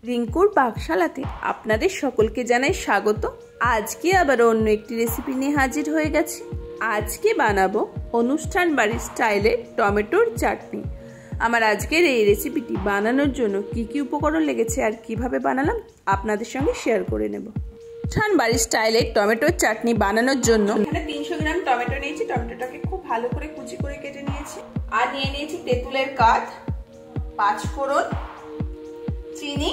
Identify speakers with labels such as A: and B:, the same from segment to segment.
A: রিঙ্কুর পাকশালাতে আপনাদের সকলকে জানাই স্বাগত। আজকে আবার অন্য একটি রেসিপি নিয়ে হাজির হয়ে গেছি। আজকে বানাবো অনুষ্ঠান বাড়ির স্টাইলের টমেটোর চাটনি। আমার আজকের এই রেসিপিটি বানানোর জন্য কি কি উপকরণ লেগেছে আর কিভাবে বানালাম আপনাদের সঙ্গে শেয়ার করে নেব। অনুষ্ঠান বাড়ির স্টাইলের টমেটোর চাটনি বানানোর জন্য এখানে 300 গ্রাম টমেটো নিয়েছি। টমেটোটাকে খুব ভালো করে কুচি করে কেটে নিয়েছি। আর নিয়ে নিয়েছি তেঁতুলের কাঠ, 5 ফোড়ন, চিনি,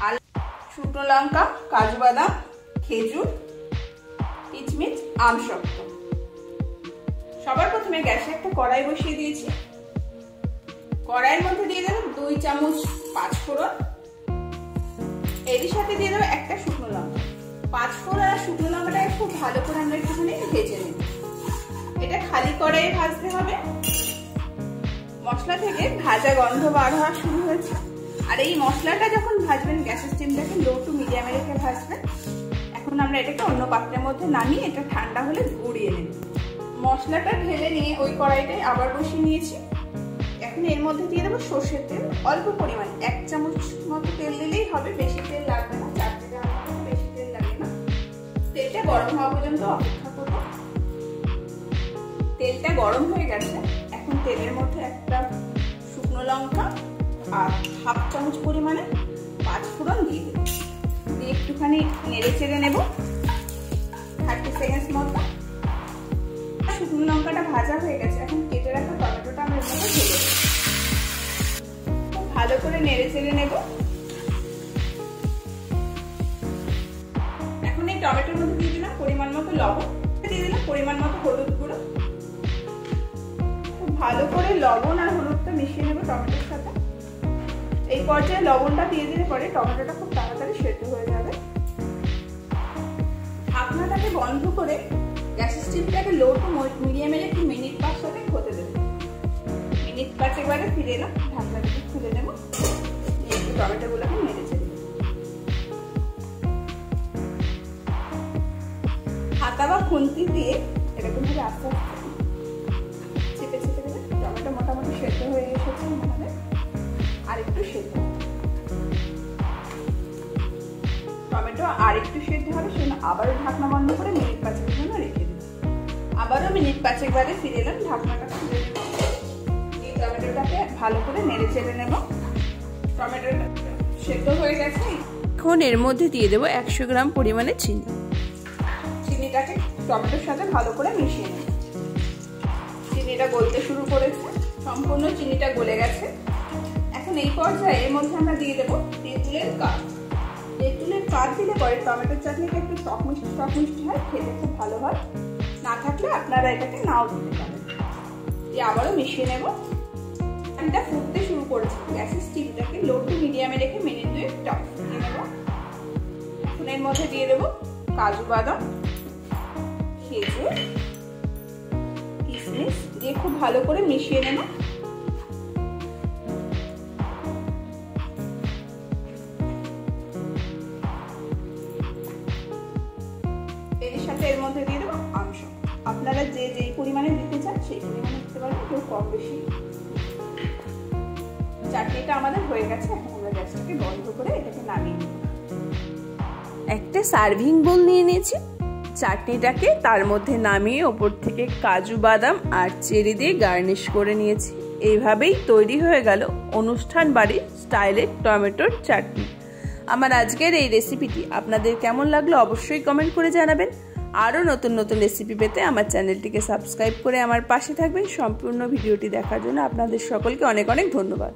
A: আর শুকনো লঙ্কা, কাজু বাদাম, খেজুর, কিচমিচ, আমসত্ত্ব। সবার প্রথমে গ্যাসে একটা কড়াই বসিয়ে দিয়েছি। কড়াইয়ের মধ্যে দিয়ে দেবো 2 চামচ 5 ফোড়ন। এরই সাথে দিয়ে দেবো একটা শুকনো লঙ্কা। 5 ফোড়ন আর শুকনো লঙ্কাটাকে খুব ভালো করে আমরা একটুখানি ভেজে নেব। এটা খালি কড়াইয়ে ভাজতে হবে। মশলা থেকে ভাজা গন্ধ বার হওয়া শুরু হয়েছে। আর এই মশলাটা যখন ভাজবেন গ্যাসের স্টিমটাকে লো টু মিডিয়ামে রেখে ভাজবেন। এখন আমরা এটাকে অন্য পাত্রের মধ্যে নামিয়ে এটা ঠান্ডা হলে গুঁড়িয়ে নেব। মশলাটা ঢেলে নিয়ে ওই কড়াইটাই আবার বসিয়ে নিয়েছি। এখন এর মধ্যে দিয়ে দেবো সর্ষের তেল, অল্প পরিমাণ 1 চামচ মতো তেল দিলেই হবে, বেশি তেল লাগবে না। চাটনিটা বেশি তেল লাগে না। তেলটা গরম হওয়া পর্যন্ত অপেক্ষা করব। তেলটা গরম হয়ে গেছে। এখন তেলের মধ্যে একটা শুকনো লঙ্কা আর 1/2 চামচ পরিমাণে 5 ফোড়ন দিয়ে দেবো। দিয়ে একটুখানি নেড়ে চেড়ে নেব 30 সেকেন্ড মতো। শুকনো লঙ্কাটা ভাজা হয়ে গেছে। এখন কেটে রাখা টমেটোটা আমরা এর মধ্যে ঢেলে দেব। খুব ভালো করে নেড়ে চেড়ে নেব। এখন এই টমেটোর মধ্যে দিয়ে দিলাম পরিমাণ মতো লবণ, দিয়ে দিলাম পরিমাণ মতো হলুদ গুঁড়ো। খুব ভালো করে লবণ আর হলুদটা মিশিয়ে নেব টমেটোর সাথে। এই পর্যায়ে লবণটা দিয়ে দিলে পরে টমেটোটা খুব তাড়াতাড়ি সেদ্ধ হয়ে যাবে। ঢাকনাটাকে বন্ধ করে গ্যাসের স্টিমটাকে লো টু মিডিয়ামে রেখে মিনিট 5 হতে দেব। মিনিট 5 বাদে ফিরে এলাম। ঢাকনাটাকে খুলে নেব। একটু টমেটোগুলোকে নেড়ে চেড়ে দেব। হাতা বা খুন্তি দিয়ে এরকম ভাবে আস্তে আস্তে চেপে চেপে দেবে। টমেটো মোটামুটি সেদ্ধ হয়ে এসেছে মনে হবে। আর একটু সেদ্ধ, টমেটো আর একটু সেদ্ধ হবে, সেজন্য আবারও ঢাকনা বন্ধ করে মিনিট 5 জন্য রেখে দেব। আবারও মিনিট 5 বাদে ফিরে এলাম। ঢাকনাটা খুলে নেব। এই টমেটোটাকে ভালো করে নেড়ে চেড়ে নেব। টমেটোটা সেদ্ধ হয়ে গেছে। এখন এর মধ্যে দিয়ে দেবো 100 গ্রাম পরিমাণে চিনি। চিনিটাকে টমেটোর সাথে ভালো করে মিশিয়ে নেব। চিনিটা গলতে শুরু করেছে। সম্পূর্ণ চিনিটা গলে গেছে। এখন এই পর্যায়ে এর মধ্যে আমরা দিয়ে দেবো তেঁতুলের কাঠ। তেঁতুলের কাঠ দিলে পরে টমেটোর চাটনিটা একটু টক মিষ্টি হয়, খেতে খুব ভালো হয়। না থাকলে আপনারা এটাকে নাও দিতে পারেন। দিয়ে আবারও মিশিয়ে নেব। এটা ফুটতে শুরু করেছে। গ্যাসের স্টিমটাকে লো টু মিডিয়ামে রেখে মিনিট 2 টক ফুটিয়ে নেব। এখন এর মধ্যে দিয়ে দেবো কাজু বাদাম, খেজুর, কিশমিশ দিয়ে খুব ভালো করে মিশিয়ে নেব। এর সাথে এর মধ্যে দিয়ে দেবো আমসত্ত্ব। আপনারা যে যেই পরিমাণে দিতে চান সেই পরিমাণে দিতে পারেন, কেউ কম বেশি। চাটনিটা আমাদের হয়ে গেছে। এখন আমরা গ্যাসটাকে বন্ধ করে এটাকে নামিয়ে নেব। একটা সার্ভিং বোল নিয়ে নিয়েছি। চাটনিটাকে তার মধ্যে নামিয়ে ওপর থেকে কাজু বাদাম আর চেরি দিয়ে গার্নিশ করে নিয়েছি। এইভাবেই তৈরি হয়ে গেল অনুষ্ঠান বাড়ির স্টাইলের টমেটোর চাটনি। আমার আজকের এই রেসিপিটি আপনাদের কেমন লাগলো অবশ্যই কমেন্ট করে জানাবেন। আরও নতুন নতুন রেসিপি পেতে আমার চ্যানেলটিকে সাবস্ক্রাইব করে আমার পাশে থাকবেন। সম্পূর্ণ ভিডিওটি দেখার জন্য আপনাদের সকলকে অনেক অনেক ধন্যবাদ।